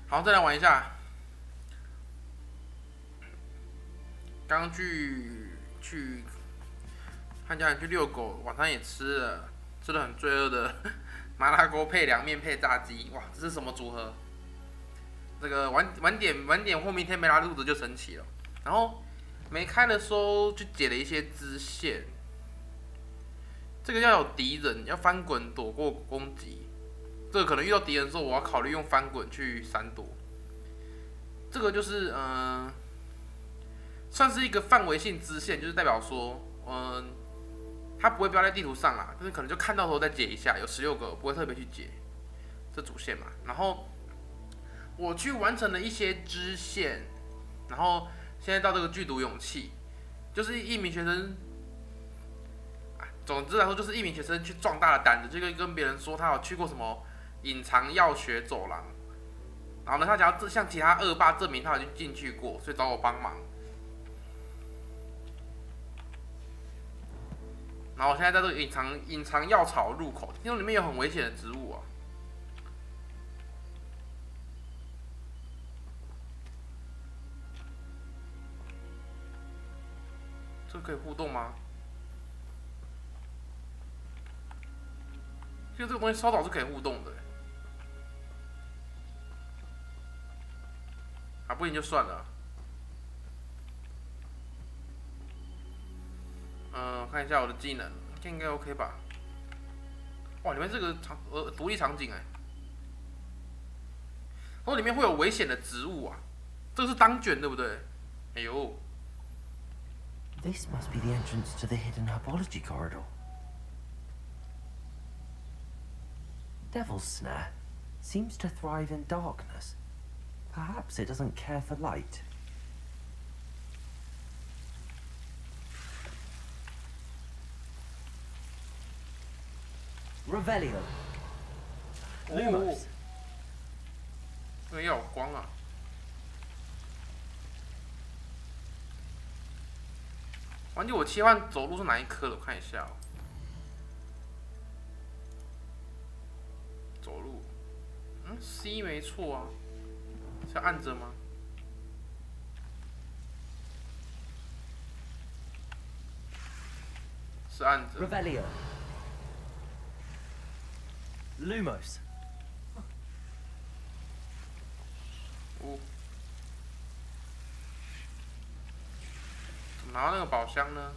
好，再来玩一下。刚去和家人去遛狗，晚上也吃了很罪恶的麻辣锅配凉面配炸鸡，哇，这是什么组合？这个晚点或明天没拉肚子就神奇了。然后没开的时候就解了一些支线，这个要有敌人，要翻滚躲过攻击。这个可能遇到敌人的时候，我要考虑用翻滚去闪躲。这个就是算是一个范围性支线，就是代表说，它不会标在地图上啦，就是可能就看到的时候再解一下，有16个，不会特别去解这主线嘛。然后我去完成了一些支线，然后现在到这个剧毒勇气，就是一名学生，总之来说就是一名学生去壮大了胆子，就跟别人说他有去过什么隐藏药学走廊，然后呢，他想要向其他恶霸证明他已经进去过，所以找我帮忙。然后我现在在这个隐藏药草入口，听说里面有很危险的植物啊。这个可以互动吗？其实这个东西烧倒是可以互动的，不行就算了。看一下我的技能，这应该 OK 吧？哇，里面这个独立场景哎，然后里面会有危险的植物啊，这个是当卷对不对？哎呦 This must be the entrance to the hidden herbology corridor. Devil's Snare seems to thrive in darkness. Perhaps it doesn't care for light. Revelio. Lumos. 这个要有光啊！忘记我切换走路是哪一颗了，我看一下哦。走路，C 没错啊，是要按着吗？是按着。Revelio. Lumos. 怎么拿到那个宝箱呢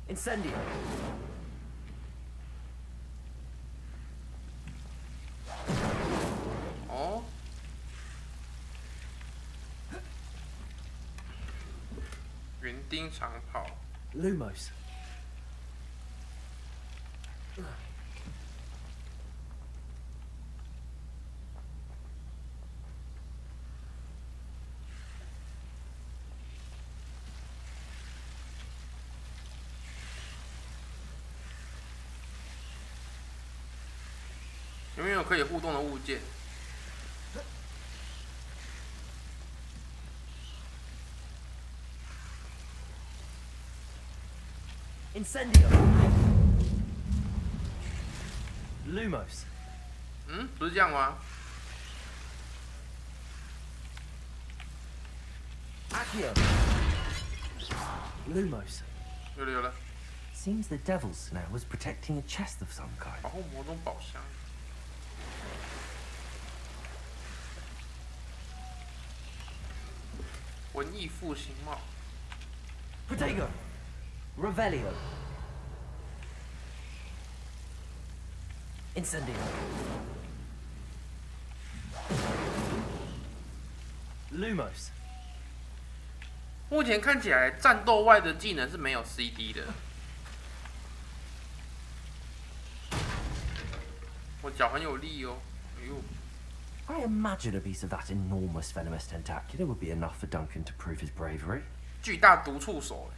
？Incendio. Oh. 园丁长跑。Lumos. 有没有可以互动的物件？ Incendio. Lumos. 不是这样吗？ Accio. Lumos. 有了。 Seems the Devil's Snare was protecting a chest of some kind. 保护魔中宝箱。文艺复兴帽。 Protego. Revelio. Incendio. Lumos. 目前看起来战斗外的技能是没有 CD 的。我脚很有力哦，哎呦！ I imagine a piece of that enormous venomous tentacular would be enough for Duncan to prove his bravery. 巨大毒触手，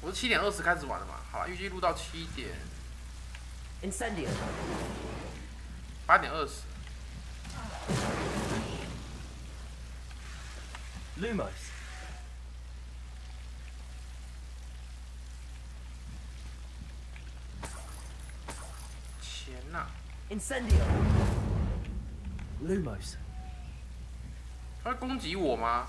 我是7点20开始玩的嘛，好了，预计录到7点。 Incendio. 8:20。Lumos. 钱呐、Incendio. Lumos. 他会攻击我吗？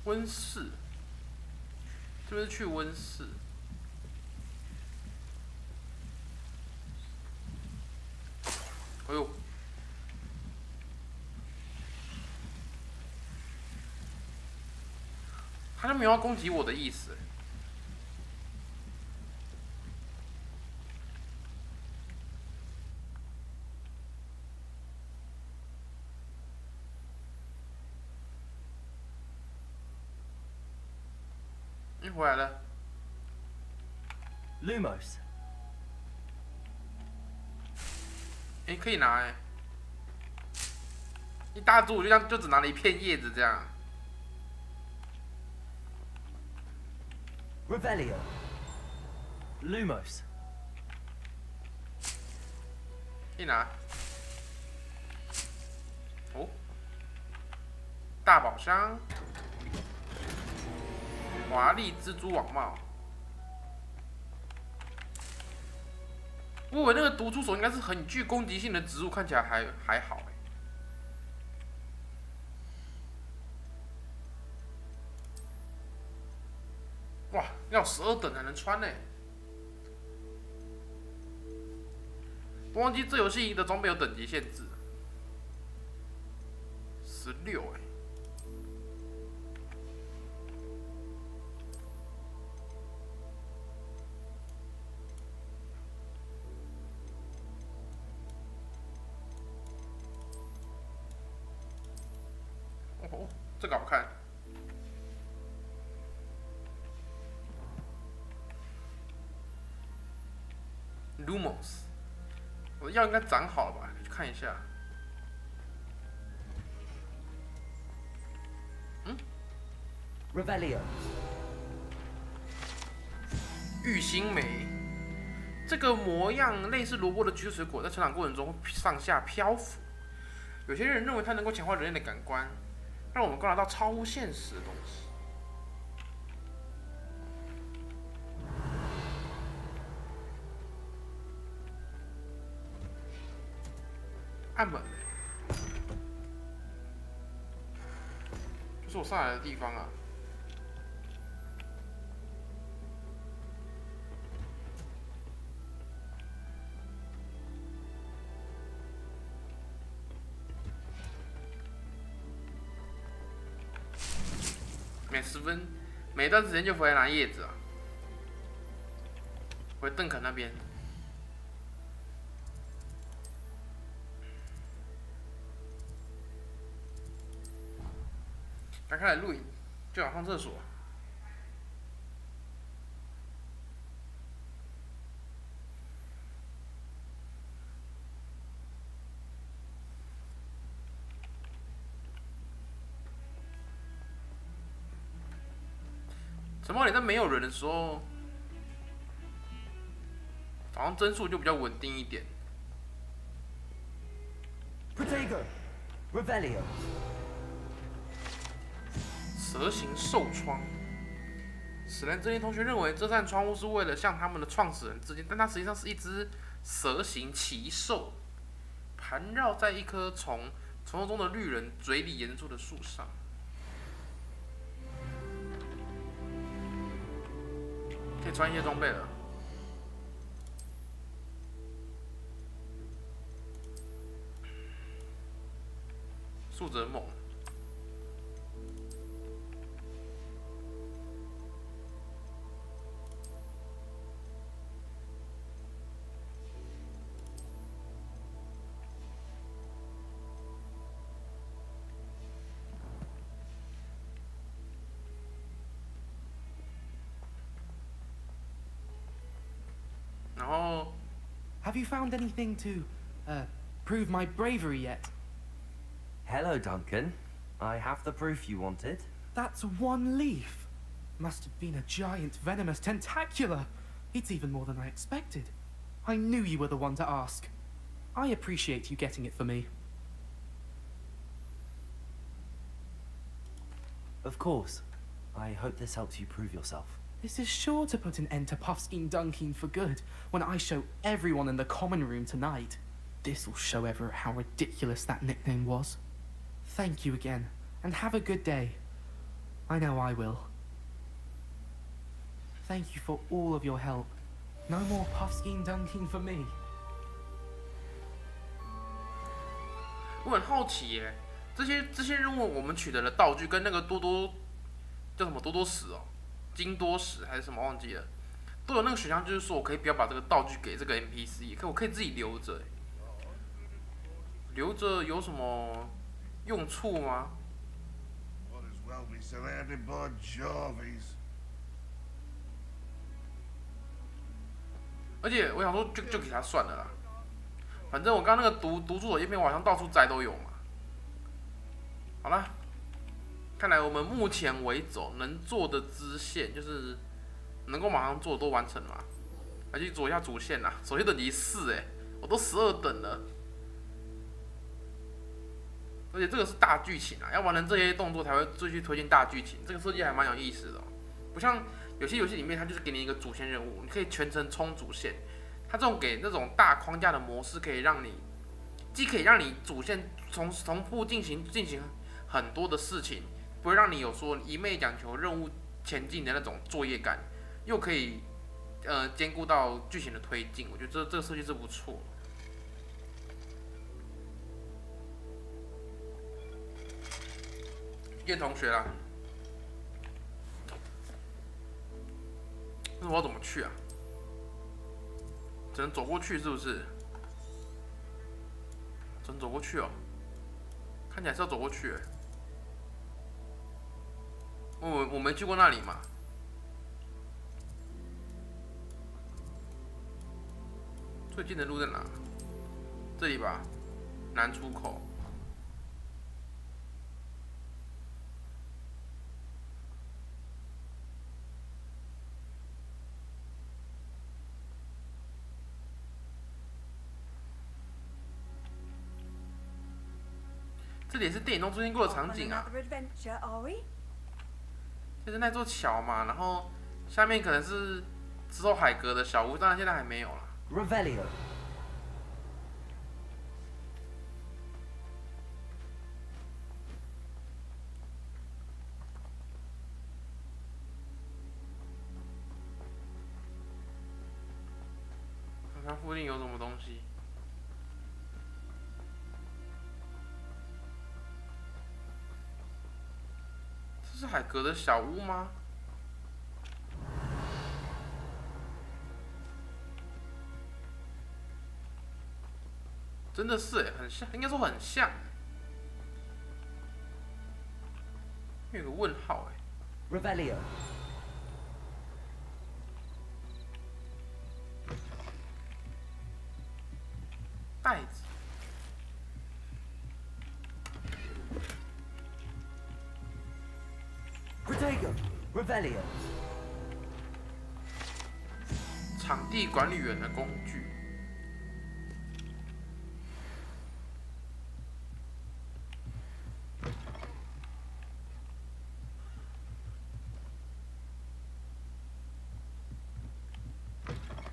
温室，是不是去温室？哎呦！他就没有要攻击我的意思。回来了。Lumos. 哎，可以拿哎。一大株我就这样就只拿了一片叶子这样。Revelio. Lumos. 可以拿。哦。大宝箱。华丽蜘蛛网帽。我以为那个毒出手应该是很具攻击性的植物，看起来还好哎。哇，要12等才能穿呢。不忘记这游戏的装备有等级限制，16哎。哦，这个好看。Lumos， 我的药应该长好了吧？去看一下。嗯 Revelio. 玉心梅，这个模样类似萝卜的橘水果，在成长过程中会上下漂浮。有些人认为它能够强化人类的感官，让我们观察到超乎现实的东西。暗门，就是我上来的地方啊。每10分，每段时间就回来拿叶子啊。回邓肯那边。刚开始录影，就想上厕所。城堡里在没有人的时候，好像帧数就比较稳定一点。Protego. Revelio. 蛇形兽窗，史莱哲林同学认为这扇窗户是为了向他们的创始人致敬，但它实际上是一只蛇形奇兽，盘绕在一棵从传说中的绿人嘴里延出的树上。可以穿一些装备了。树泽猛。然后 Have you found anything to, prove my bravery yet? Hello, Duncan. I have the proof you wanted. That's one leaf. Must have been a giant venomous tentacula. It's even more than I expected. I knew you were the one to ask. I appreciate you getting it for me. Of course. I hope this helps you prove yourself. This is sure to put an end to Puffskein Dunkeen for good when I show everyone in the common room tonight. This will show Everett how ridiculous that nickname was. Thank you again, and have a good day. I know I will. Thank you for all of your help. No more Puffskein Dunkeen for me. 我很好奇耶，这些任务我们取得的道具跟那个叫什么多多石哦，金多石还是什么忘记了，都有那个选项，就是说我可以不要把这个道具给这个 NPC，我可以自己留着。留着有什么用处吗？ 而且我想说就给他算了啦，反正我刚刚那个读书的页面，我好像到处摘都有嘛。好啦，看来我们目前为止能做的支线就是能够马上做的都完成了嘛。来去做一下主线啦，首先等级4哎，我都12等了。 而且这个是大剧情啊，要完成这些动作才会继续推进大剧情，这个设计还蛮有意思的不像有些游戏里面，它就是给你一个主线任务，你可以全程冲主线。它这种给那种大框架的模式，可以让你既可以让你主线重复进行很多的事情，不会让你有说一昧讲求任务前进的那种作业感，又可以兼顾到剧情的推进。我觉得这个设计是不错。 叶同学啦，那我要怎么去啊？只能走过去是不是？只能走过去哦，看起来是要走过去。我没去过那里嘛。最近的路在哪？这里吧，南出口。 这里是电影中出现过的场景啊。就是那座桥嘛，然后下面可能是之后海格的小屋，当然现在还没有了。Revelio。看看附近有什么东西。 这是海格的小屋吗？真的是很像，应该说很像。有个问号Revelio。袋子。 Revelio。场地管理员的工具。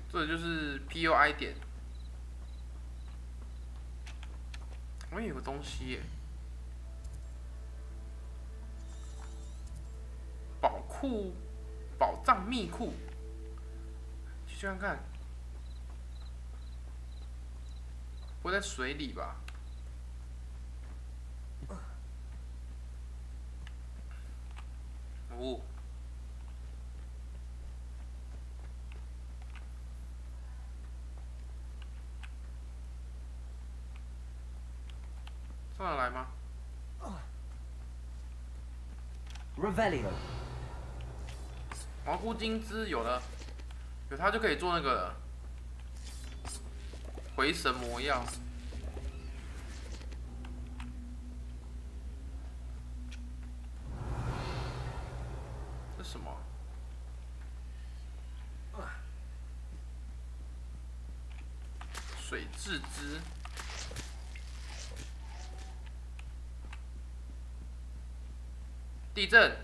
这就是 POI 点。我有个东西耶。 宝藏密库，去看看，不会在水里吧？哦，上得来吗 ？Revelio。 蘑菇金枝有了，有它就可以做那个回神魔药。这什么？水蛭之。地震，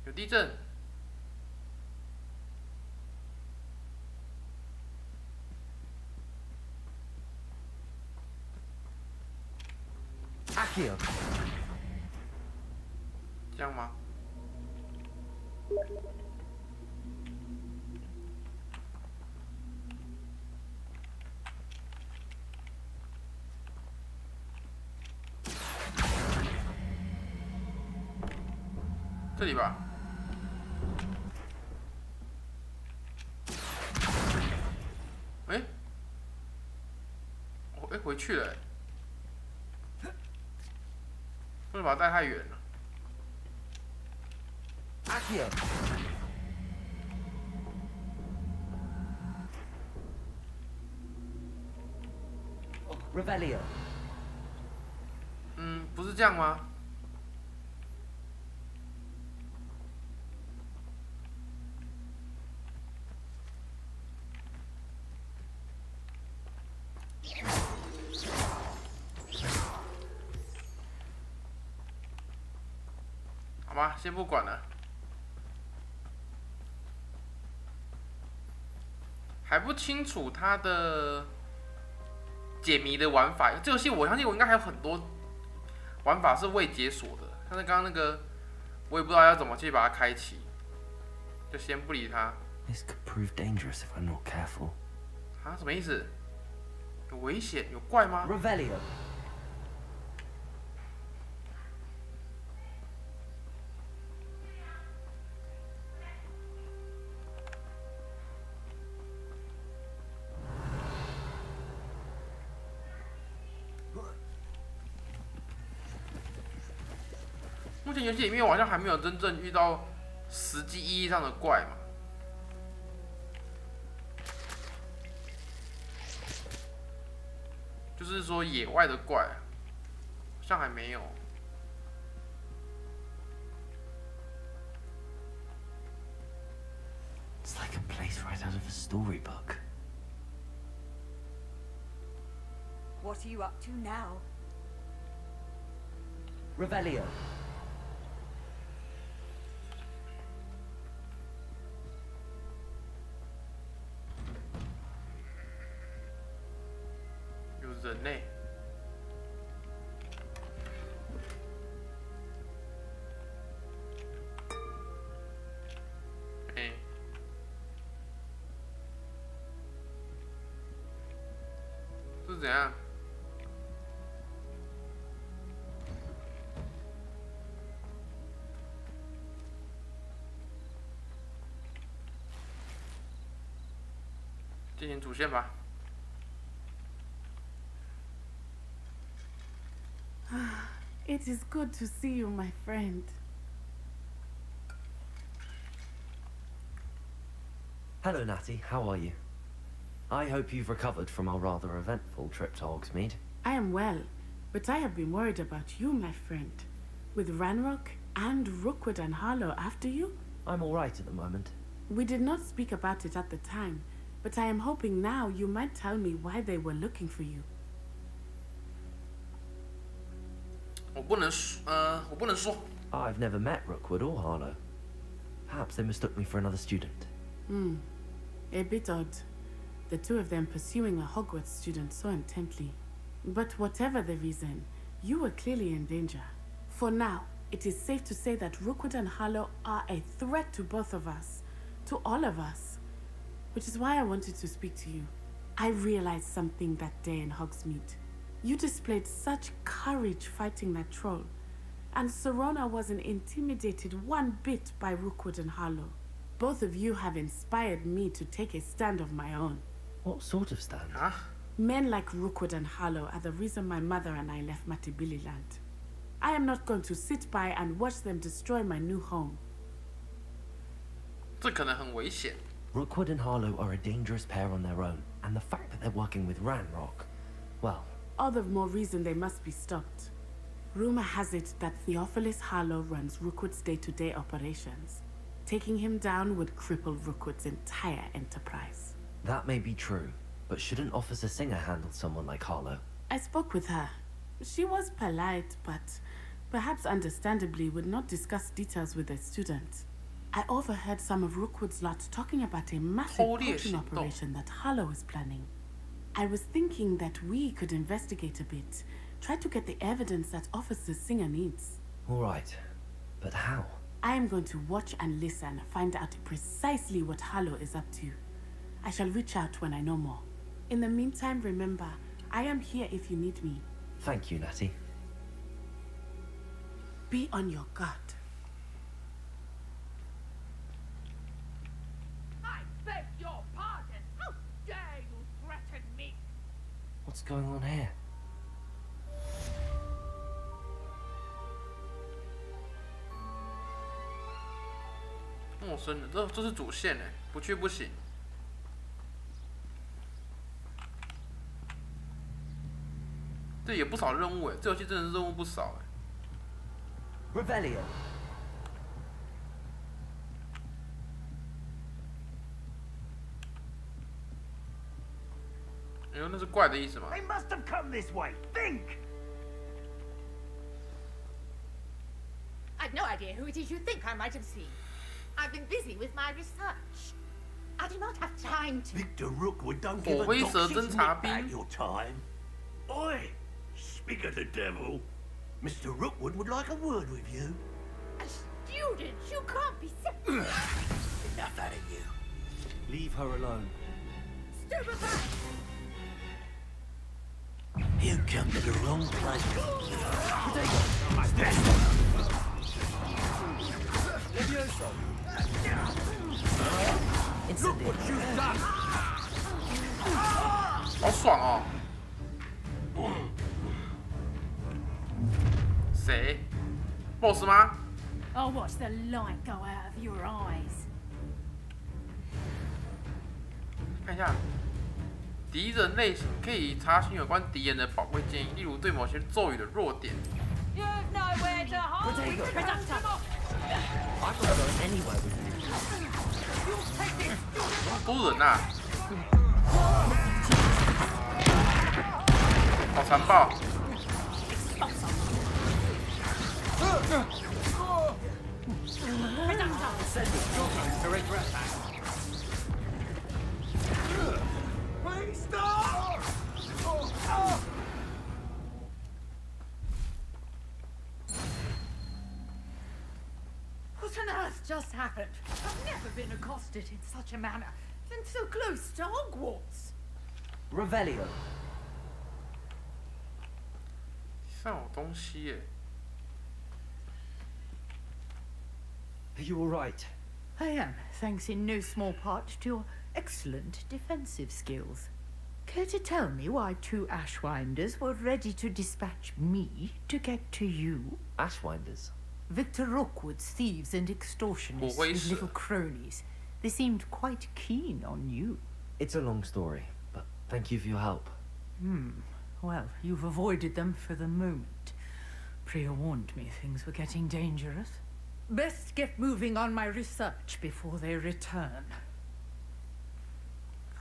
有地震。Accio. 这样吗？这里吧。哎，回去了。不能把它带太远了。Accio. Revelio. 不是这样吗？好吧，先不管了。还不清楚它的解谜的玩法。这游戏我相信我应该还有很多玩法是未解锁的，但是刚刚那个我也不知道要怎么去把它开启，就先不理它。This could prove dangerous if I'm not careful. 啊，什么意思？有危险？有怪吗？ Revelio. 目前游戏里面我好像还没有真正遇到实际意义上的怪嘛。就是说野外的怪，好像还没有。It's like a place right out of a storybook. What are you up to now? Revelio. 有人类。哎，是怎样？进行主线吧。It is good to see you, my friend. Hello, Natty. How are you? I hope you've recovered from our rather eventful trip to Hogsmeade. I am well, but I have been worried about you, my friend. With Ranrock and Rookwood and Harlow after you? I'm all right at the moment. We did not speak about it at the time, but I am hoping now you might tell me why they were looking for you. 我不能说。I've never met Rookwood or Harlow. Perhaps they mistook me for another student. A bit odd. The two of them pursuing a Hogwarts student so intently. But whatever the reason, you were clearly in danger. For now, it is safe to say that Rookwood and Harlow are a threat to both of us. To all of us. Which is why I wanted to speak to you. I realized something that day in Hogsmeade. You displayed such courage fighting that troll. And Serona wasn't intimidated one bit by Rookwood and Harlow. Both of you have inspired me to take a stand of my own. What sort of stand? Huh? Men like Rookwood and Harlow are the reason my mother and I left Matibili land. I am not going to sit by and watch them destroy my new home. 这可能很危险。 Rookwood and Harlow are a dangerous pair on their own, and the fact that they're working with Ranrock, well... All the more reason they must be stopped. Rumor has it that Theophilus Harlow runs Rookwood's day-to-day operations. Taking him down would cripple Rookwood's entire enterprise. That may be true, but shouldn't Officer Singer handle someone like Harlow? I spoke with her. She was polite, but perhaps understandably would not discuss details with a student. I overheard some of Rookwood's lot talking about a massive poaching operation that Harlow is planning. I was thinking that we could investigate a bit, try to get the evidence that Officer Singer needs. All right, but how? I am going to watch and listen, find out precisely what Harlow is up to. I shall reach out when I know more. In the meantime, remember, I am here if you need me. Thank you, Natty. Be on your guard. I beg your pardon. How dare you threaten me? What's going on here?陌生的，这是主线哎，不去不行。这也不少任务哎，这游戏真的是任务不少哎。Revelio. 哎呦，那是怪的意思吗？ They must have come this way. Think! I've no idea who it is you think I might have seen. I've been busy with my research. I do not have time to... Victor Rookwood don't give a 火灰蛇 doxy's 侦察 nip 兵 back your time. Oi! Speak of the devil. Mr. Rookwood would like a word with you. A student? You can't be serious. Enough out of you. Leave her alone. Stupefy! You come to the wrong place. Incendiary. 好爽哦！谁 ？boss 吗？ I'll watch the light go out of your eyes. 看一下，敌人类型可以查询有关敌人的宝贵建议，例如对某些咒语的弱点。 You've nowhere to hide. Presumptive. I'm not going anywhere with you. 多人呐、好残暴！ Please stop! What on earth just happened? I've never been accosted in such a manner, and so close to Hogwarts. Revelio. 上有东西耶！ Are you all right? I am, thanks in no small part to your excellent defensive skills. Care to tell me why two Ashwinders were ready to dispatch me to get to you? Ashwinders. Victor Rookwood's thieves and extortionists with little cronies. They seemed quite keen on you. It's a long story, but thank you for your help. Well, you've avoided them for the moment. Priya warned me things were getting dangerous. Best get moving on my research before they return.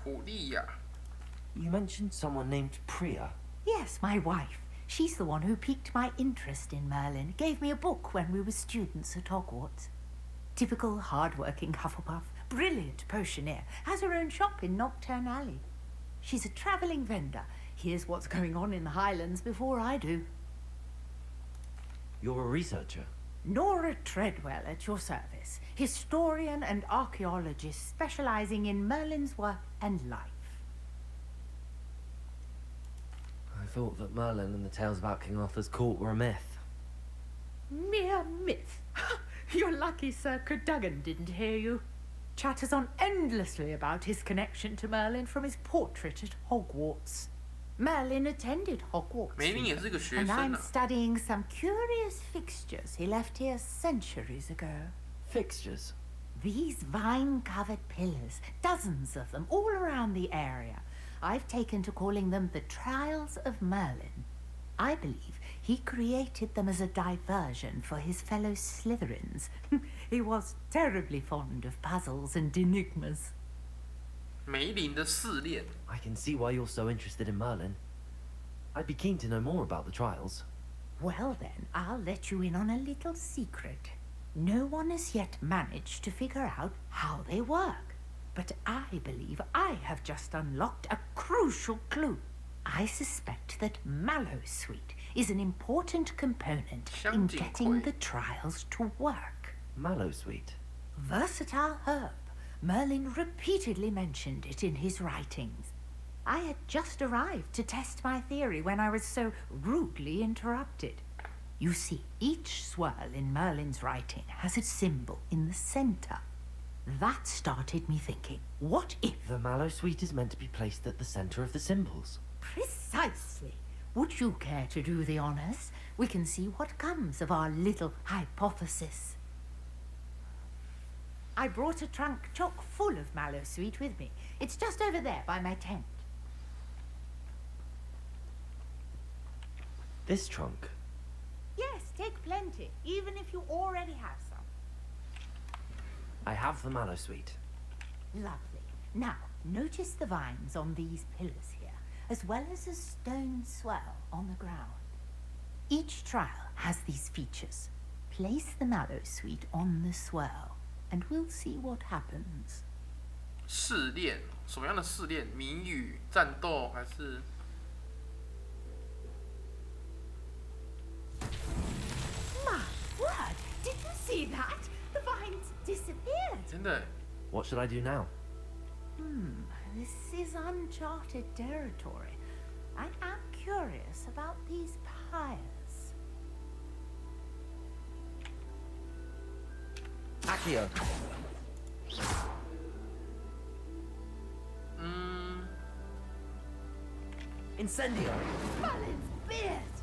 普利亚， You mentioned someone named Priya. Yes, my wife. She's the one who piqued my interest in Merlin. Gave me a book when we were students at Hogwarts. Typical hard-working Hufflepuff. Brilliant potioneer. Has her own shop in Nocturne Alley. She's a travelling vendor. Hears what's going on in the Highlands before I do. You're a researcher. Nora Treadwell at your service. Historian and archaeologist specialising in Merlin's work and life. I thought that Merlin and the tales about King Arthur's court were a myth. Mere myth. You're lucky Sir Cadogan didn't hear you. Chatters on endlessly about his connection to Merlin from his portrait at Hogwarts. Merlin attended Hogwarts, 梅林也是个学 and 生 I'm 啊。 studying some curious fixtures he left here centuries ago. Fixtures. These vine-covered pillars, dozens of them, all around the area. I've taken to calling them the Trials of Merlin. I believe he created them as a diversion for his fellow Slytherins. He was terribly fond of puzzles and enigmas. 梅林的试炼。 I can see why you're so interested in Merlin. I'd be keen to know more about the trials. Well then, I'll let you in on a little secret. No one has yet managed to figure out how they work. But I believe I have just unlocked a crucial clue. I suspect that Mallowsweet is an important component in getting the trials to work. Mallowsweet. Versatile herb. Merlin repeatedly mentioned it in his writings. I had just arrived to test my theory when I was so rudely interrupted. You see, each swirl in Merlin's writing has a symbol in the center. That started me thinking, what if... The Mallowsweet is meant to be placed at the center of the symbols. Precisely. Would you care to do the honors? We can see what comes of our little hypothesis. I brought a trunk chock full of Mallowsweet with me. It's just over there by my tent. This trunk? Yes, take plenty, even if you already have some. I have the Mallowsweet. Lovely. Now, notice the vines on these pillars here, as well as a stone swell on the ground. Each trial has these features. Place the Mallowsweet on the swell, and we'll see what happens. 试炼，什么样的试炼？谜语、战斗还是？ My word! Did you see that? The vines disappeared. 真的？ What should I do now? This is uncharted territory. I am curious about these pyres. Accio. Incendio. Merlin's beard!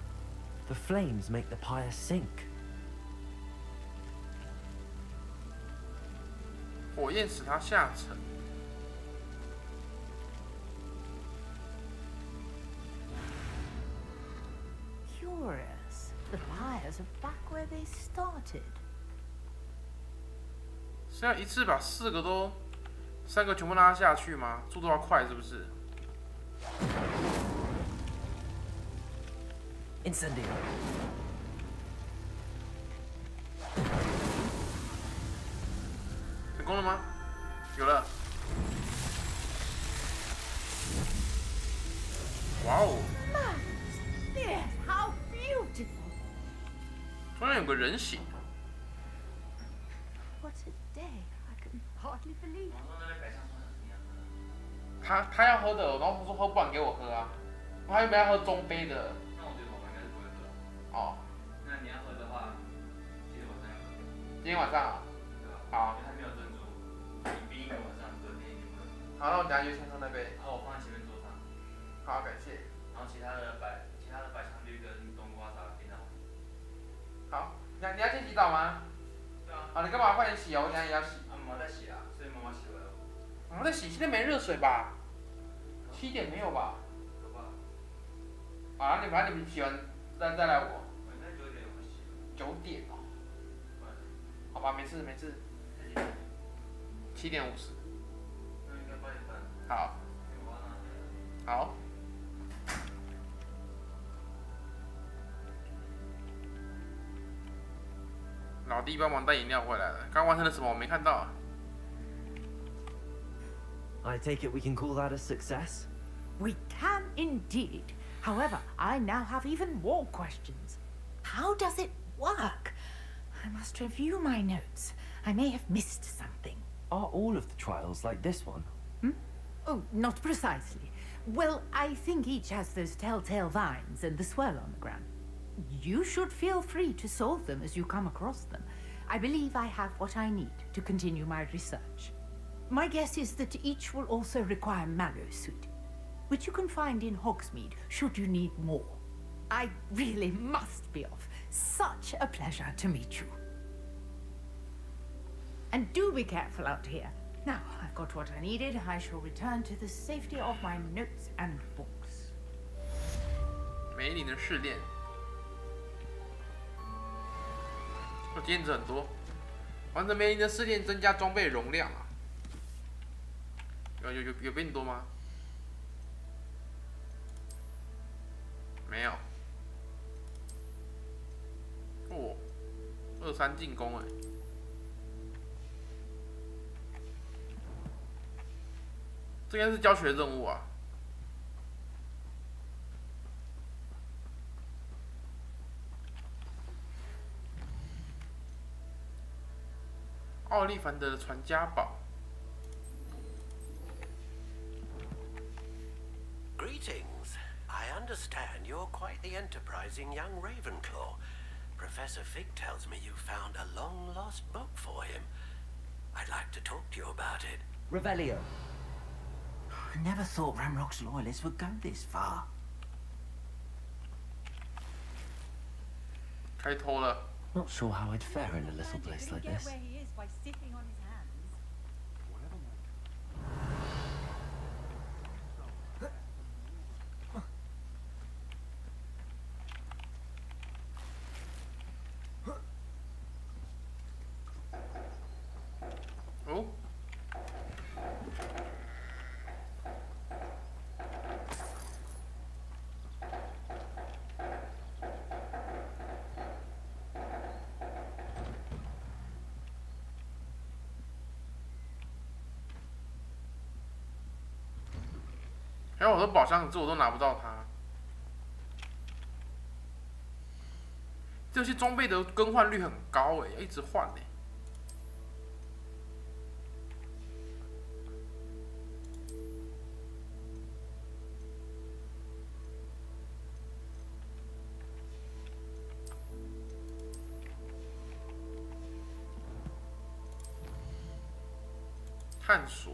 The flames make the pyre sink. 火焰使它下沉。 Curious. The pyres are back where they started. 是要一次把3个全部拉下去吗？速度要快是不是？ Incendio. 成功了吗？有了。哇哦！ Merlin's beard! How beautiful! 突然有个人形。 What a day. I can hardly believe it. 他要喝的，然后他说喝不完给我喝啊。我还以为要喝中杯的。 那我觉得我们应该是不会喝。哦，那你要喝的话，记得晚上要喝，今天晚上啊。对吧？好。因为还没有珍珠，你冰一个晚上，隔天已经不能喝。好，那我等下就先喝那杯。然后我放在前面桌上。好，感谢。然后其他的百香绿跟冬瓜茶冰在后面。好，你要先洗澡吗？对啊。好，你干嘛？快点洗哦，我等下也要洗。啊，妈妈在洗啊，所以妈妈洗回来了。妈妈在洗，现在没热水吧？7点没有吧？ 有吧？啊，反正你们洗完再来我。我应该9点会洗。9点哦。好吧，没事没事。7点50。那应该8点半。好。好。老弟帮忙带饮料回来了，刚完成了什么我没看到啊。 I take it we can call that a success? We can indeed. However, I now have even more questions. How does it work? I must review my notes. I may have missed something. Are all of the trials like this one? Oh, not precisely. Well, I think each has those telltale vines and the swirl on the ground. You should feel free to solve them as you come across them. I believe I have what I need to continue my research. My guess is that each will also require Mallowsweet, which you can find in Hogsmeade should you need more. I really must be off. Such a pleasure to meet you. And do be careful out here. Now, I've got what I needed. I shall return to the safety of my notes and books. 梅林的试炼，我兼职很多，完成梅林的试炼，增加装备容量啊。有比你多吗？没有。哦，2-3进攻哎。这应该是教学任务啊。奥利凡德的传家宝。Greetings. I understand you're quite the enterprising young Ravenclaw. Professor Fig tells me you found a long-lost book for him. I'd like to talk to you about it. Revelio. I never thought Ramrock's loyalists would go this far. 开偷了。 Not sure how I'd fare in a little place like this. Where he is by sitting on his hands. Oh. 还有我的宝箱，这我都拿不到它。这些装备的更换率很高哎，要一直换哎。探索。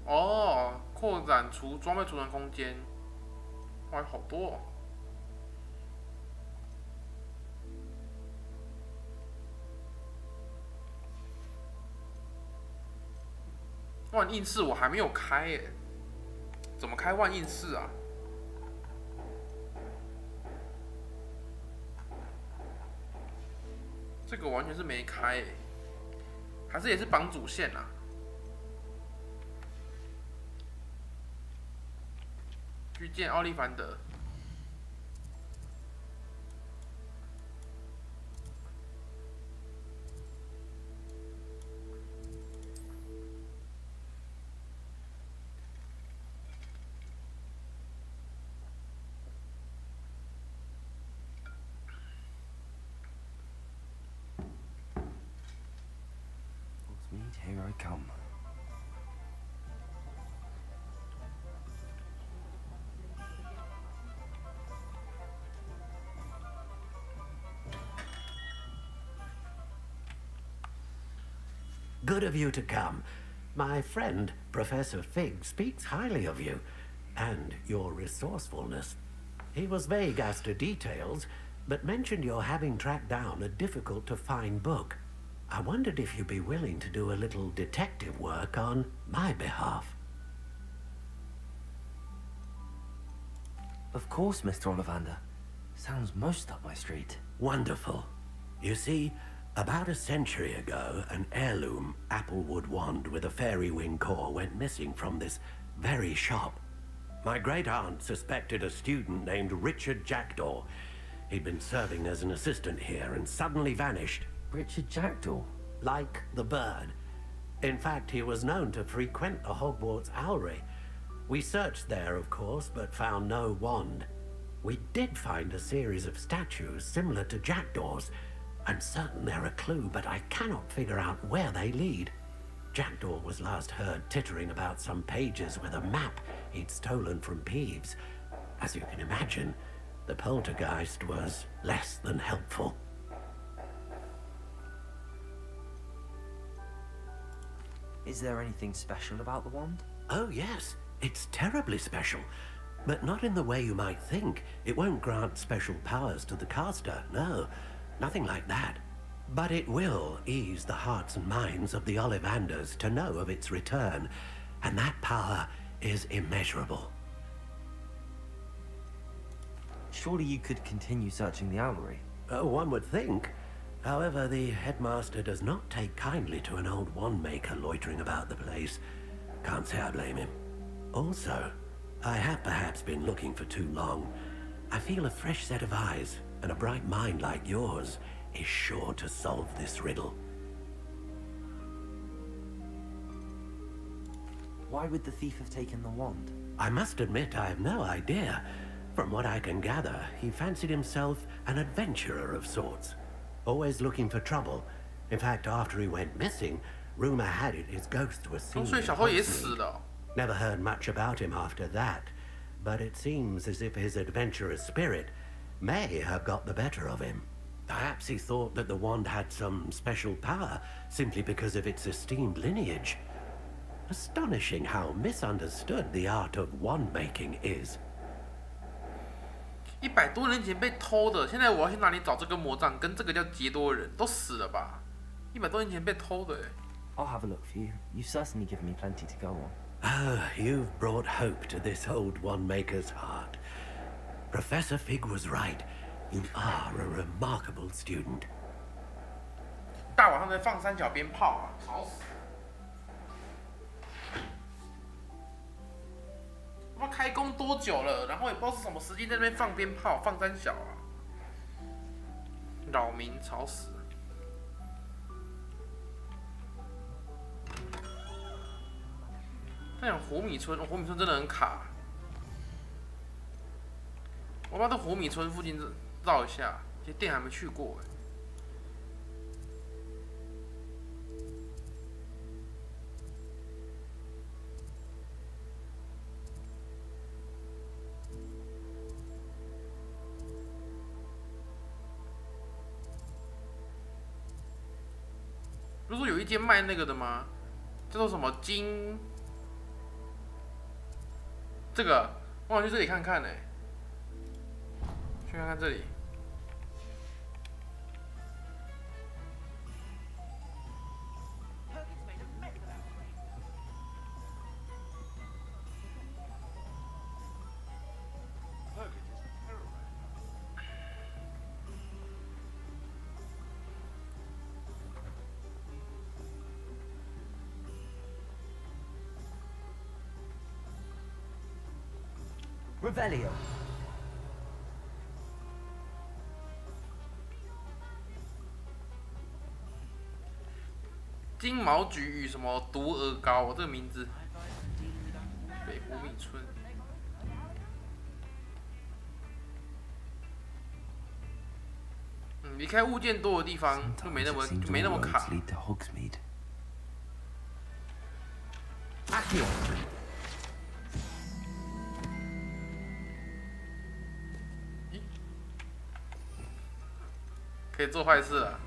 哦，扩展装备储存空间，哇，好多哦。万应室我还没有开耶，怎么开万应室啊？这个完全是没开耶，还是也是绑主线啊？去见奥利凡德。Here I come. Good of you to come. My friend, Professor Fig, speaks highly of you and your resourcefulness. He was vague as to details, but mentioned your having tracked down a difficult-to-find book. I wondered if you'd be willing to do a little detective work on my behalf. Of course, Mr. Ollivander. Sounds most up my street. Wonderful. You see, about a century ago, an heirloom applewood wand with a fairy wing core went missing from this very shop. My great-aunt suspected a student named Richard Jackdaw. He'd been serving as an assistant here and suddenly vanished. Richard Jackdaw? Like the bird. In fact, he was known to frequent the Hogwarts Owlery. We searched there, of course, but found no wand. We did find a series of statues similar to Jackdaw's. I'm certain they're a clue, but I cannot figure out where they lead. Jackdaw was last heard tittering about some pages with a map he'd stolen from Peeves. As you can imagine, the poltergeist was less than helpful. Is there anything special about the wand? Oh, yes. It's terribly special. But not in the way you might think. It won't grant special powers to the caster, no. Nothing like that. But it will ease the hearts and minds of the Ollivanders to know of its return. And that power is immeasurable. Surely you could continue searching the Owlery. One would think. However, the headmaster does not take kindly to an old wand maker loitering about the place. Can't say I blame him. Also, I have perhaps been looking for too long. I feel a fresh set of eyes and a bright mind like yours is sure to solve this riddle. Why would the thief have taken the wand? I must admit I have no idea. From what I can gather, he fancied himself an adventurer of sorts. Always looking for trouble. In fact, after he went missing, rumor had it his ghost was seen. 所以小偷也死了哦。 Never heard much about him after that, but it seems as if his adventurous spirit may have got the better of him. Perhaps he thought that the wand had some special power simply because of its esteemed lineage. Astonishing how misunderstood the art of wand making is. 100多年前被偷的，现在我要去哪里找这根魔杖？跟这个叫杰多的人都死了吧？100多年前被偷的哎。I'll have a look for you. You've certainly given me plenty to go on. Ah, you've brought hope to this old wand maker's heart. Professor Fig was right. You are a remarkable student. 大晚上在放三角鞭炮啊，吵死！他妈开工多久了？然后也不知道是什么时间在那边放鞭炮、放三小啊，扰民，吵死！在讲活米村，活米村真的很卡。我要在活米村附近绕一下，这些店还没去过哎。不是说有一间卖那个的吗？叫做什么金？这个，我想去这里看看呢、欸。去看看这里。Revelio. 金毛菊与什么毒鹅膏，这个名字。北湖米村。离开物件多的地方就没那么卡。咦？可以做坏事了。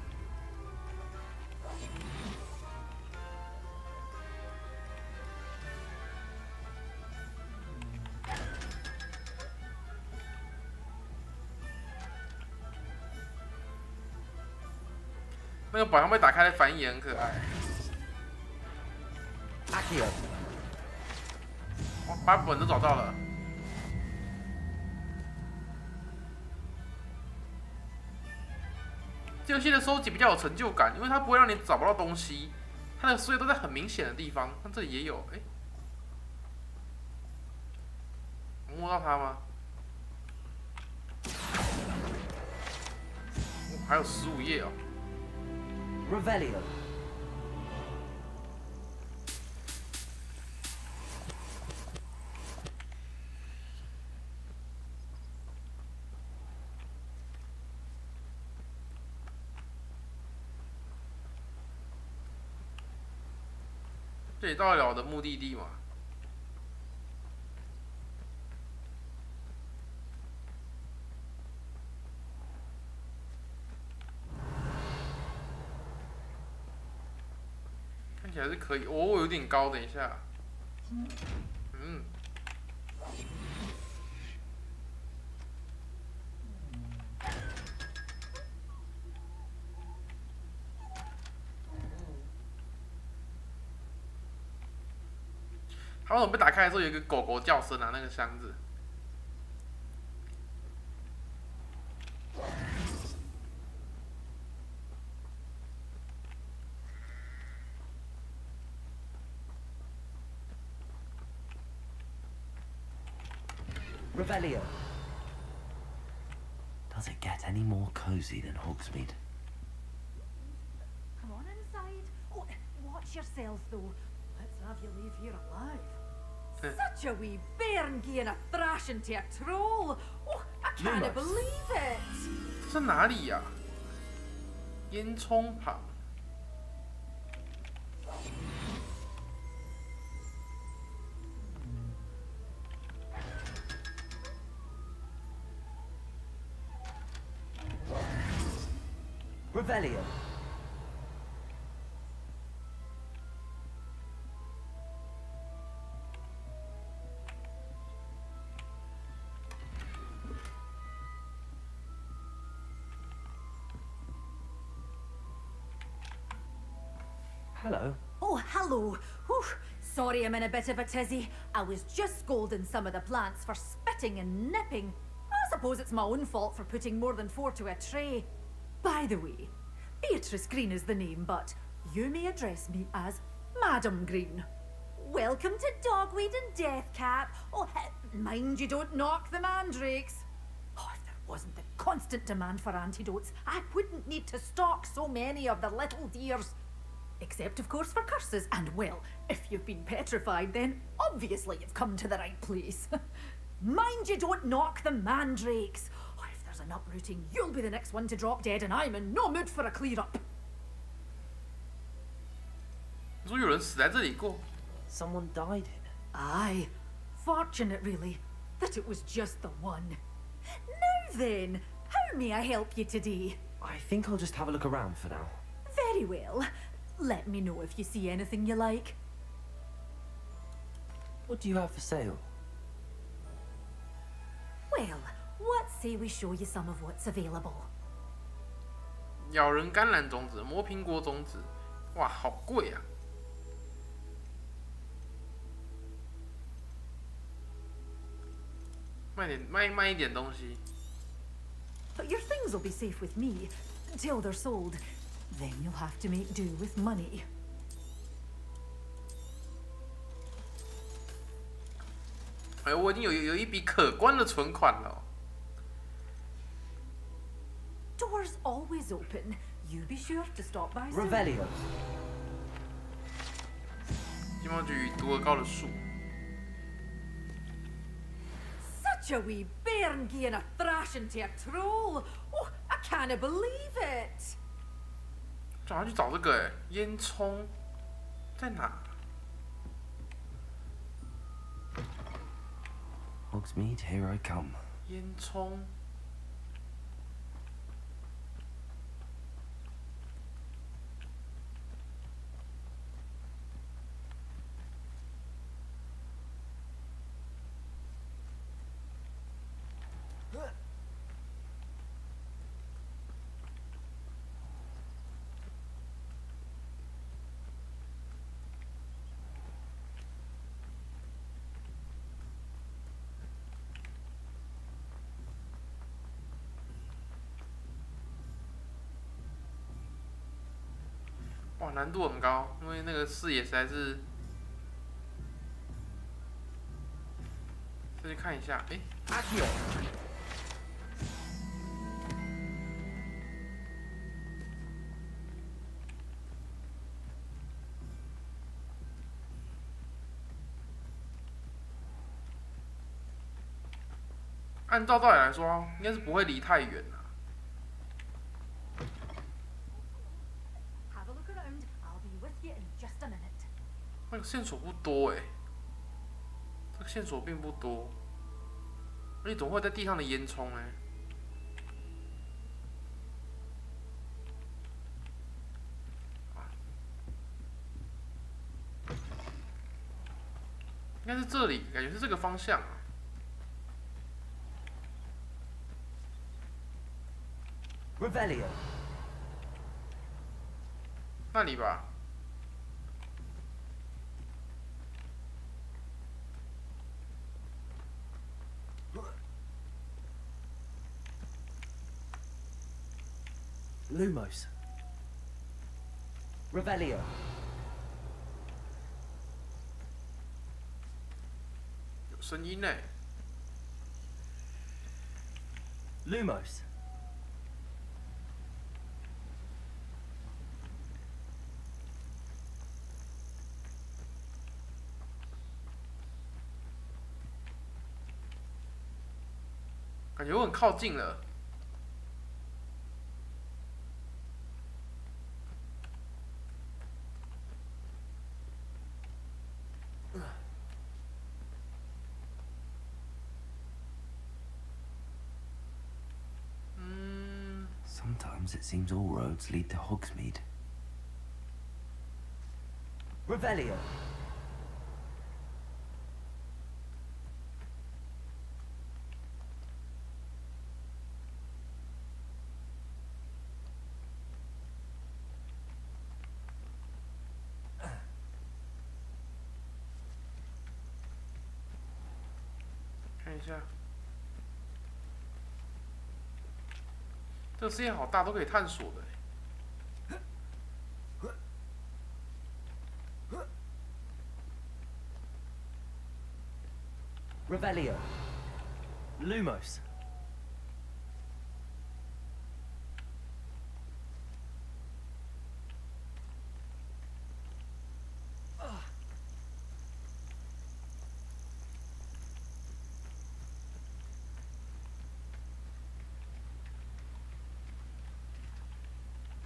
那个宝箱被打开的反应也很可爱。我把本都找到了。这游戏的收集比较有成就感，因为它不会让你找不到东西，它的所有都在很明显的地方。那这里也有，哎、我摸到它吗？哦、还有15页哦。Revelio. 这里到了我的目的地嘛？看起来是可以，哦，有点高，等一下，嗯。它为什么被打开的时候有一个狗狗叫声啊？那个箱子。Revelio. Does it get any more cozy than Hogsmeade? Come on inside. Oh, watch yourself, though. Let's have you leave here alive. Such a wee bairn giving a thrashing to a troll. Oh, I can't Lumos. believe it. 这是哪里呀、烟囱旁。Revelio. Hello. Oh, hello. Whew. Sorry I'm in a bit of a tizzy. I was just scolding some of the plants for spitting and nipping. I suppose it's my own fault for putting more than 4 to a tray. By the way, Beatrice Green is the name, but you may address me as Madam Green. Welcome to Dogweed and Deathcap. Oh, mind you don't knock the mandrakes. Oh, if there wasn't the constant demand for antidotes, I wouldn't need to stock so many of the little dears. Except, of course, for curses. And, well, if you've been petrified, then obviously you've come to the right place. Mind you don't knock the mandrakes. Oh, if there's an uprooting, you'll be the next one to drop dead, and I'm in no mood for a clear-up. 你说有人死在这里过？ Someone died in. Aye. Fortunate, really, that it was just the one. Now then, how may I help you today? I think I'll just have a look around for now. Very well. Let me know if you see anything you like. What do you have for sale? Well, what say we show you some of what's available? 咬人甘蓝种子、磨苹果种子，哇，好贵啊！卖一点东西。 But your things will be safe with me till they're sold. Then you'll have to make do with money. 哎，我已经有一笔可观的存款了。 Doors always open. You be sure to stop by soon. Revelio. 金毛菊与毒鹅膏的树， Such a wee bairn giving a thrashing to a troll. Oh, I can't believe it. 想要去找这个哎，烟囱在哪？ Hogsmeade, here I come. 烟囱。 哇，难度很高，因为那个视野实在是。再去看一下，哎，阿九。按照道理来说，应该是不会离太远啊。 Have a look around. I'll be with you in just a minute. 那个线索不多哎，这个线索并不多，而且总会在地上的烟囱哎。应该是这里，感觉是这个方向啊。 Revelio. 那里吧。 Lumos. Revelio. 有声音呢。Lumos. 感觉我很靠近了。Sometimes it seems all roads lead to Hogsmeade. Revelio.看一下，这个世界好大，都可以探索的。Revelio. Lumos.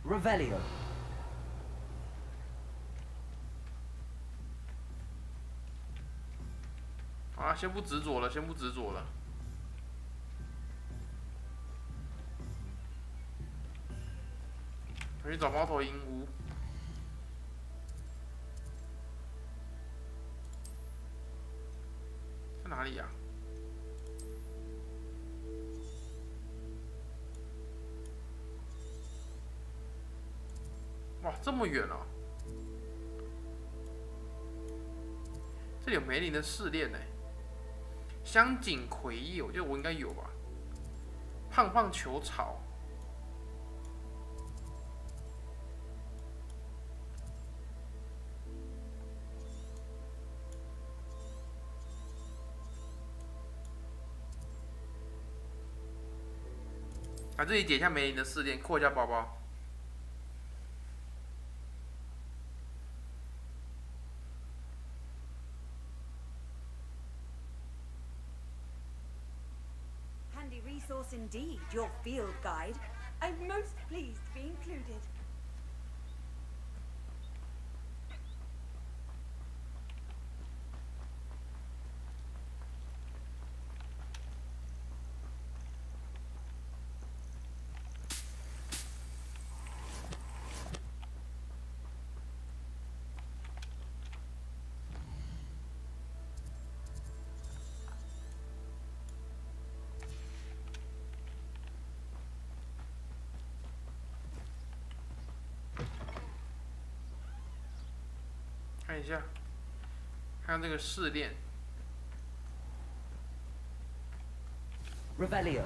Revelio. 啊，先不执着了，先不执着了。我去找猫头鹰屋。在哪里呀、哇，这么远哦！这里有梅林的试炼呢。香景葵叶，我觉得我应该有吧。胖胖球草，把这里解一下梅林的试炼，扩一下包包。Handy resource indeed, your field guide. I'm most pleased to be included.看一下，看这个试炼。Revelio.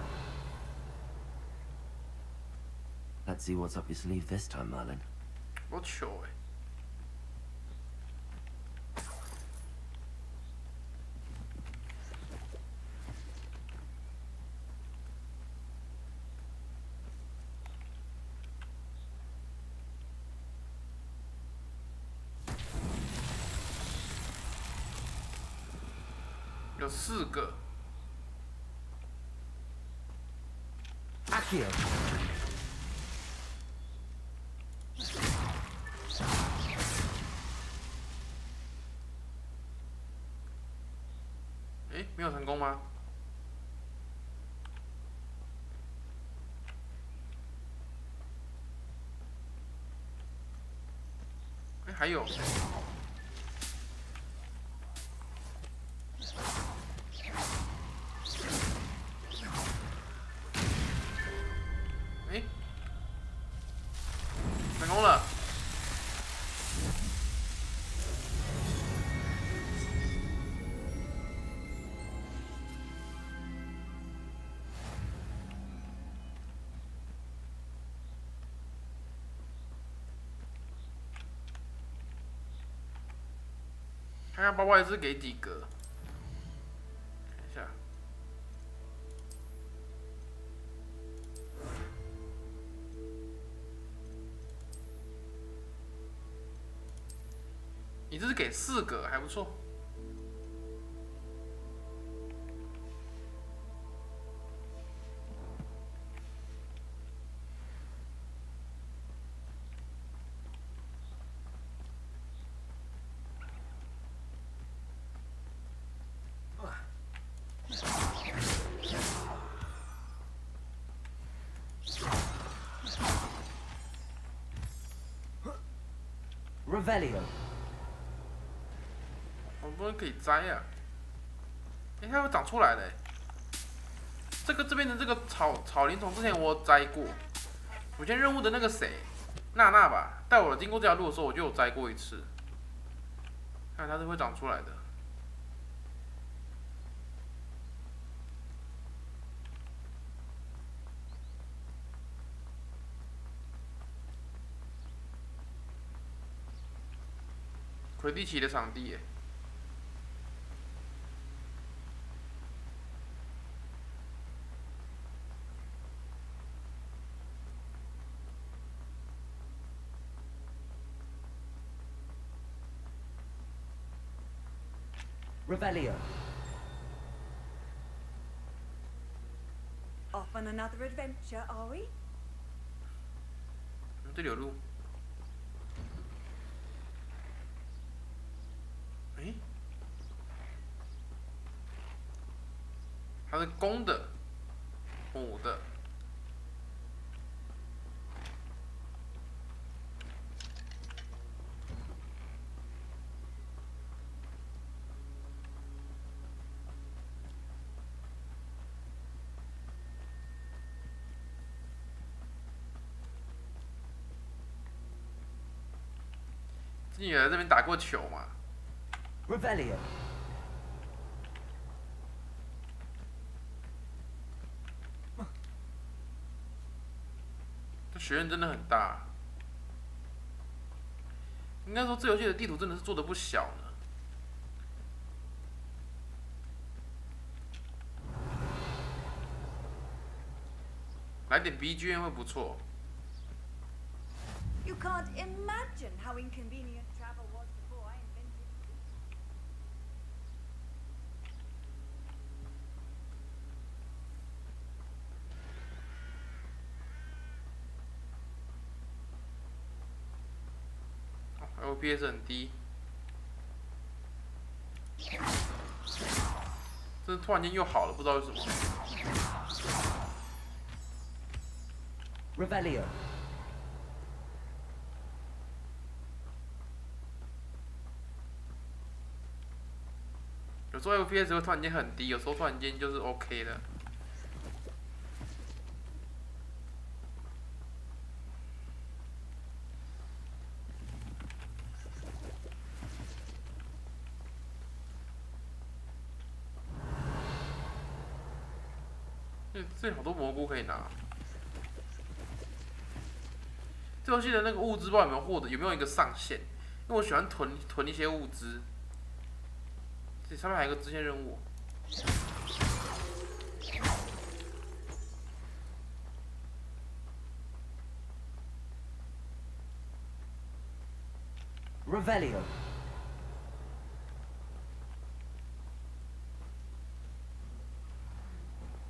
Let's see what's up your sleeve this time, Merlin. 好糗哎！有4个。Accio. 哎，没有成功吗？哎，还有。哎，成功了。看看包包一次给几个？看一下。这是给4个，还不错。Revelio。好多人可以摘啊！哎，它会长出来的。这边的这个草林虫之前我有摘过，主线任务的那个谁，娜娜吧，带我经过这条路的时候，我就有摘过一次。看它是会长出来的。魁地奇的场地耶。Revelio. Off on another adventure, are we? 这里有路。诶，它是公的，母的。你有来这边打过球吗？ Revelio. 这学院真的很大，应该说这游戏的地图真的是做的不小呢。来点 BGM 会不错。 You can't imagine how inconvenient travel was before I invented it. ，FPS 很低，这突然间又好了，不知道为什么。 Revelio. 有时候 FPS 会突然间很低，有时候突然间就是 OK 的。这里好多蘑菇可以拿。这游戏的那个物资不知道有没有一个上限？因为我喜欢囤一些物资。 这上面还有个支线任务。Revelio.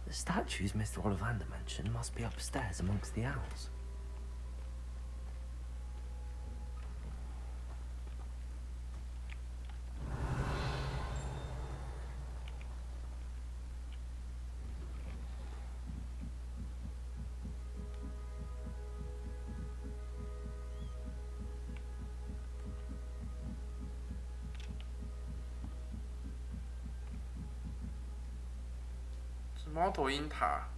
The statues Mr. Ollivander mentioned must be upstairs amongst the owls. 猫头鹰塔。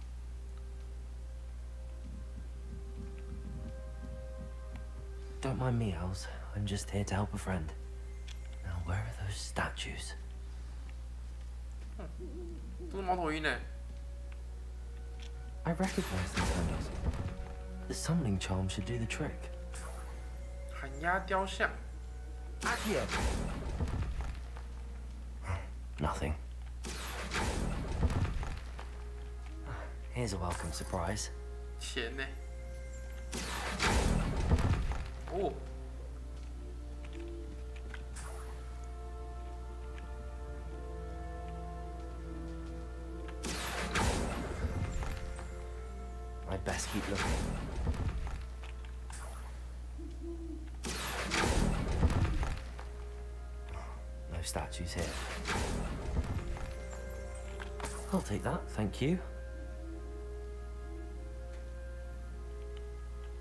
Don't mind me, owls. I'm just here to help a friend. Now, where are those statues? 这是猫头鹰呢。 I recognize these handles. The summoning charm should do the trick. 寒鸦雕像。 Accio. Nothing. Here's a welcome surprise. 钱呢？哦。I'd best keep looking. No statues here. I'll take that, thank you.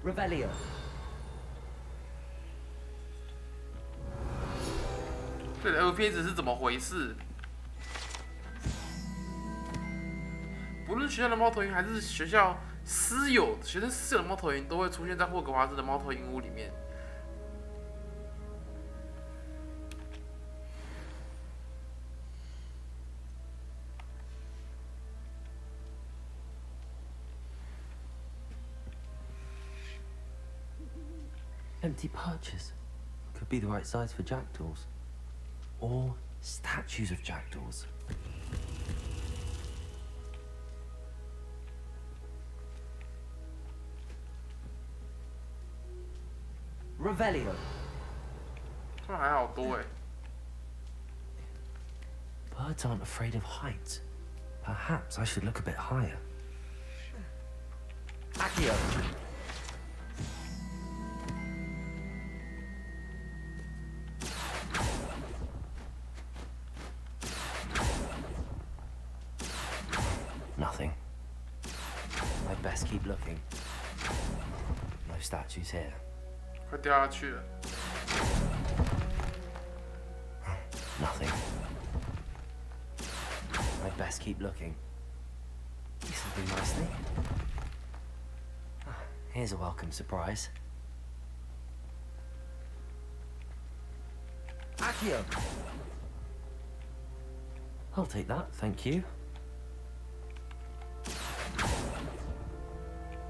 Revelio. 这个 L 片子是怎么回事？不论学校的猫头鹰还是学校学生私有的猫头鹰，都会出现在霍格华兹的猫头鹰屋里面。Empty perches. Could be the right size for jackdaws. Or statues of jackdaws. Revelio. 这还好多哎。 Birds aren't afraid of heights. Perhaps I should look a bit higher. Accio. Nothing. I'd best keep looking. No statues here. 快掉下去了。 Nothing. I'd best keep looking. This'll do nicely. Here's a welcome surprise. Accio! I'll take that, thank you.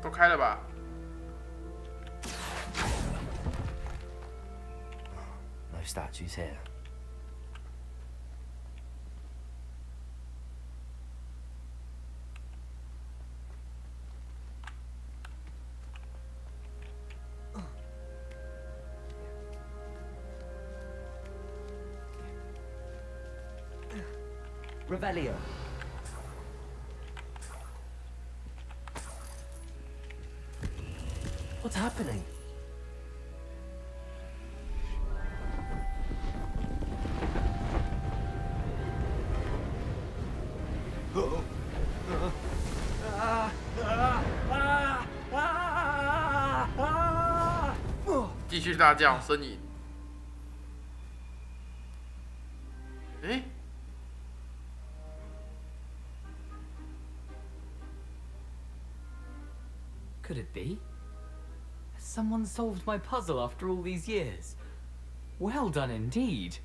都开了吧？ No statues here. Revelio. What's happening? Oh. 继续大叫呻吟。诶， Could it be? Has someone solved my puzzle after all these years? Well done indeed.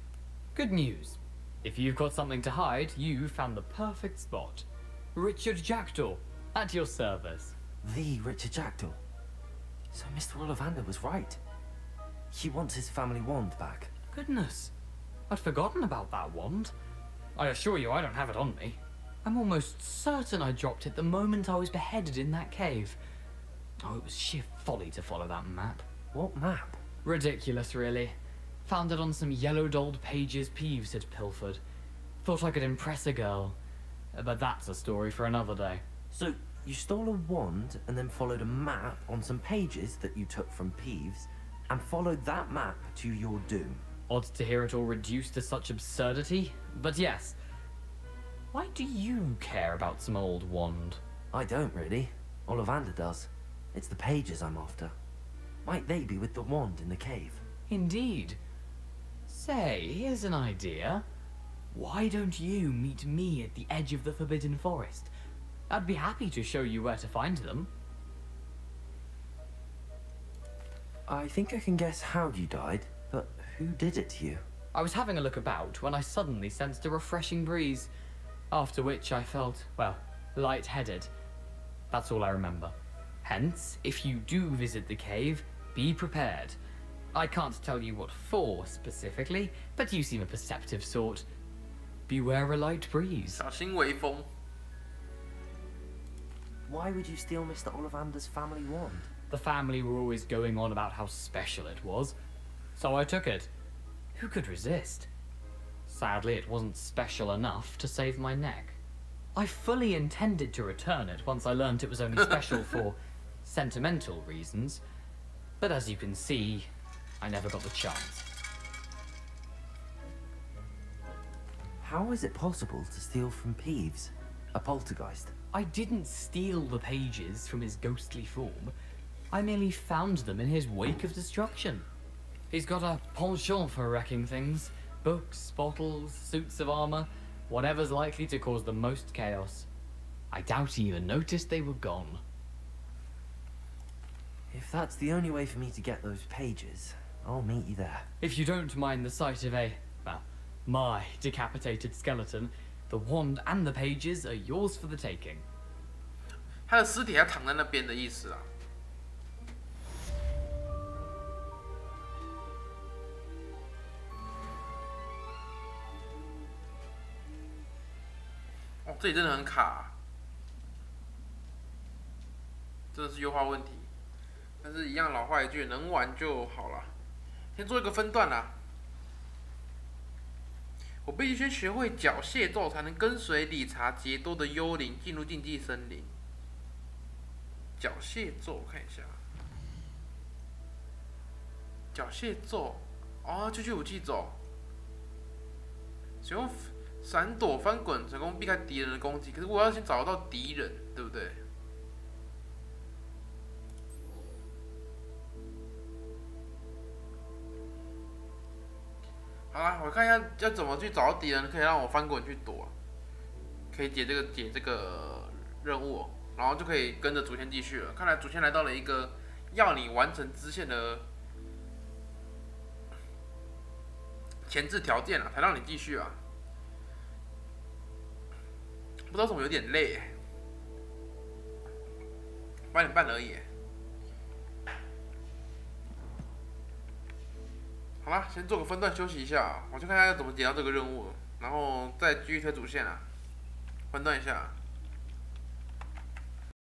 Good news. If you've got something to hide, you found the perfect spot. Richard Jackdaw, at your service. The Richard Jackdaw. So Mr. Ollivander was right. He wants his family wand back. Goodness, I'd forgotten about that wand. I assure you I don't have it on me. I'm almost certain I dropped it the moment I was beheaded in that cave. Oh, it was sheer folly to follow that map. What map? Ridiculous, really. Found it on some yellowed old pages Peeves had pilfered. Thought I could impress a girl. But that's a story for another day. So, you stole a wand and then followed a map on some pages that you took from Peeves and followed that map to your doom. Odd to hear it all reduced to such absurdity, but yes. Why do you care about some old wand? I don't really. Ollivander does. It's the pages I'm after. Might they be with the wand in the cave? Indeed. Say, here's an idea. Why don't you meet me at the edge of the Forbidden Forest? I'd be happy to show you where to find them. I think I can guess how you died, but who did it to you? I was having a look about when I suddenly sensed a refreshing breeze, after which I felt, well, lightheaded. That's all I remember. Hence, if you do visit the cave, be prepared. I can't tell you what for specifically, but you seem a perceptive sort. Beware a light breeze. 小心微风。 Why would you steal Mr. Ollivander's family wand? The family were always going on about how special it was, so I took it. Who could resist? Sadly, it wasn't special enough to save my neck. I fully intended to return it once I learnt it was only special for sentimental reasons, but as you can see, I never got the chance. How is it possible to steal from Peeves, a poltergeist? I didn't steal the pages from his ghostly form. I merely found them in his wake of destruction. He's got a penchant for wrecking things. Books, bottles, suits of armor, whatever's likely to cause the most chaos. I doubt he even noticed they were gone. If that's the only way for me to get those pages, I'll meet you there. If you don't mind the sight of well, my decapitated skeleton, the wand and the pages are yours for the taking. 他的尸体还躺在那边的意思啊。哦，这里真的很卡啊，真的是优化问题。但是一样老话一句，能玩就好了。先做一个分段啦。我必须先学会缴械咒，才能跟随理查杰多的幽灵进入禁忌森林。缴械咒，看一下。缴械咒，哦，继续武器走。使用闪躲、翻滚，成功避开敌人的攻击。可是我要先找到敌人，对不对？好啦，我看一下要怎么去找到敌人，可以让我翻滚去躲，可以解这个任务，然后就可以跟着主线继续了。看来主线来到了一个要你完成支线的前置条件了，才让你继续啊。不知道为什么有点累，8点半而已。好啦，先做个分段休息一下，我去看看要怎么解到这个任务，然后再继续推主线啊，分段一下。